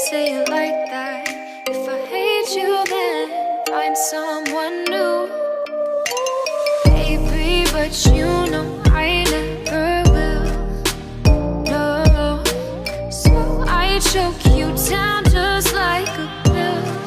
say it like that. If I hate you, then find someone new. Baby, but you know I never will. No, so I choke you down just like a pill.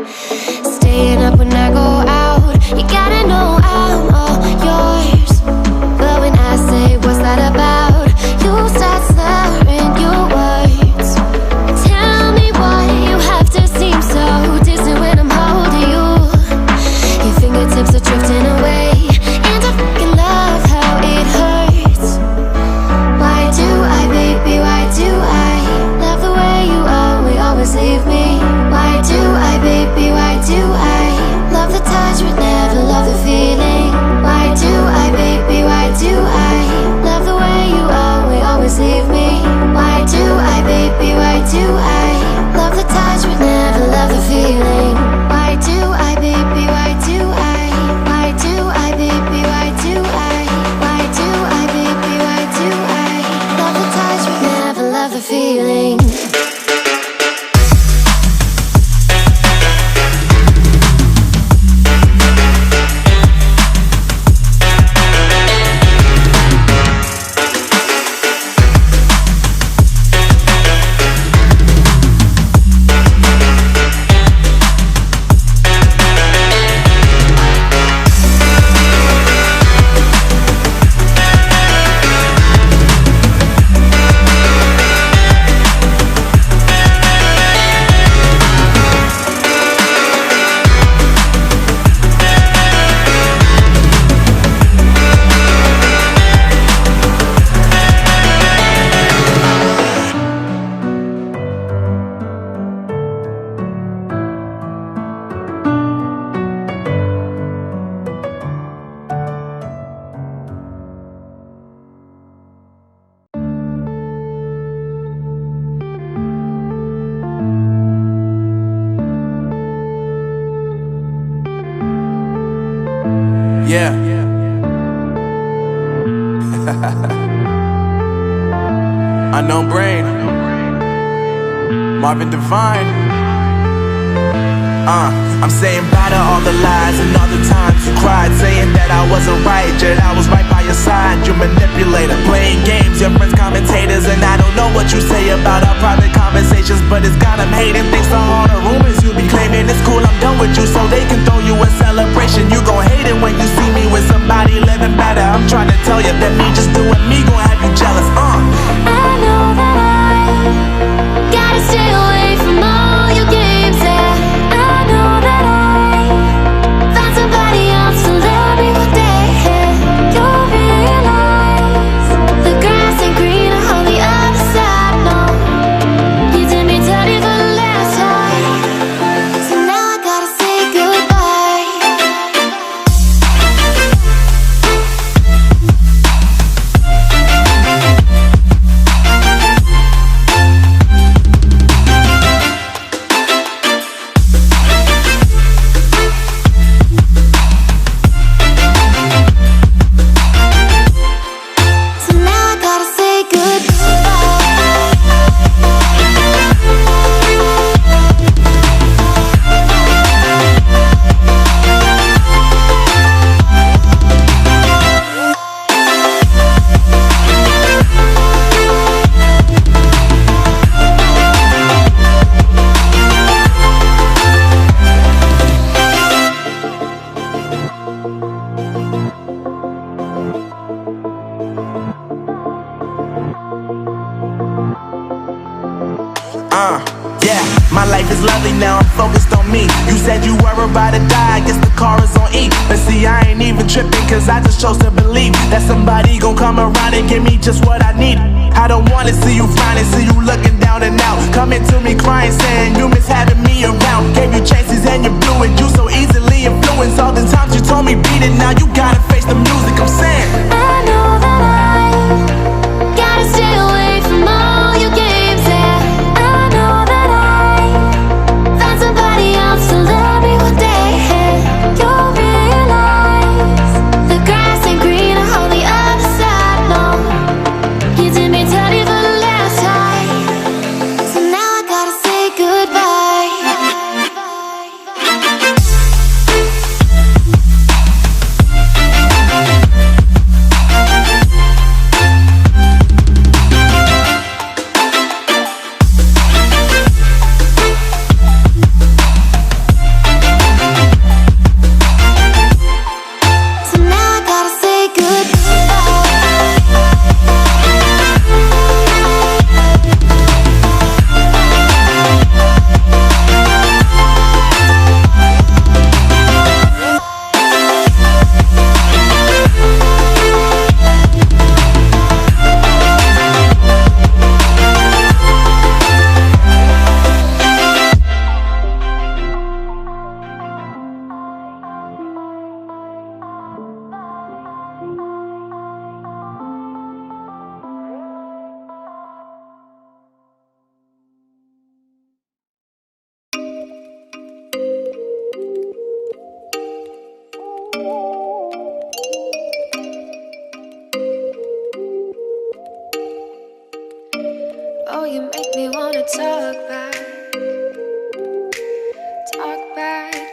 Staying up when I go out, you gotta know I'm all yours. But when I say what's that about, you start slurring your words. Tell me why you have to seem so distant when I'm holding you. Your fingertips are drifting away, and I fucking love how it hurts. Why do I, baby, why do I love the way you always leave me? Why do I, baby, why do I love the touch but never love the feeling? Why do I, baby, why do I love the way you always leave me? Why do I, baby, why do I love the touch but never love the feeling? Why do I, baby, why do I? Why do I, baby, why do I? Why do I, baby, why do I love the touch but never love the feeling? Yeah. Unknown Brain, Marvin Divine. I'm saying bye to all the lies and all the times you cried, saying that I wasn't right, yet I was right by your side. You manipulator, playing games, your friends commentators, and I don't know what you say about our private conversations, but it's got them hating. Thanks to all the rumors you be claiming. It's cool, I'm done with you, so they can throw you a celebration. You gon' hate it when you see me with somebody living better. I'm trying to tell you that me just doing me gon' have you jealous. I know that I gotta stay away from all your games, yeah. I know that I found somebody else to love me one day, yeah. You'll realize the grass ain't greener on the other side, no. You did me dirty for the last time, so now I gotta say goodbye. So now I gotta say Yeah, my life is lovely now, I'm focused on me. You said you were about to die, I guess the car is on E. But see, I ain't even tripping, cause I just chose to believe that somebody gon' come around and give me just what I need. I don't wanna see you finding, see you looking down and out, coming to me crying, saying you miss having me around. Gave you chances and you blew it, you so easily influenced. All the times you told me beat it, now you gotta face the music. I'm saying I know that I gotta stay away from all your games, yeah. I know that I found somebody else to love me one day, yeah. You'll realize the grass ain't greener on the other side, no. You did me dirty for the last time, so now I gotta say goodbye.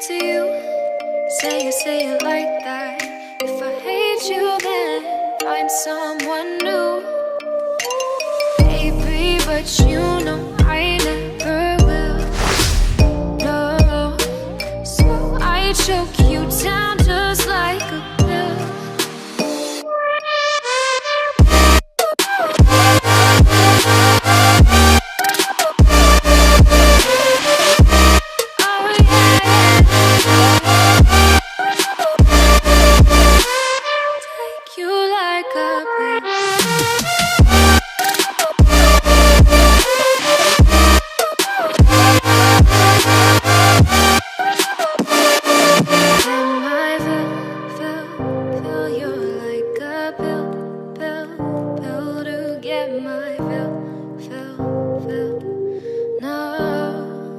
to you. Say it like that. If I hate you, then find someone new. Baby, but you know I never will. No, so I choke you down just like a pill. No,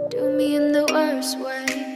do me in the worst way.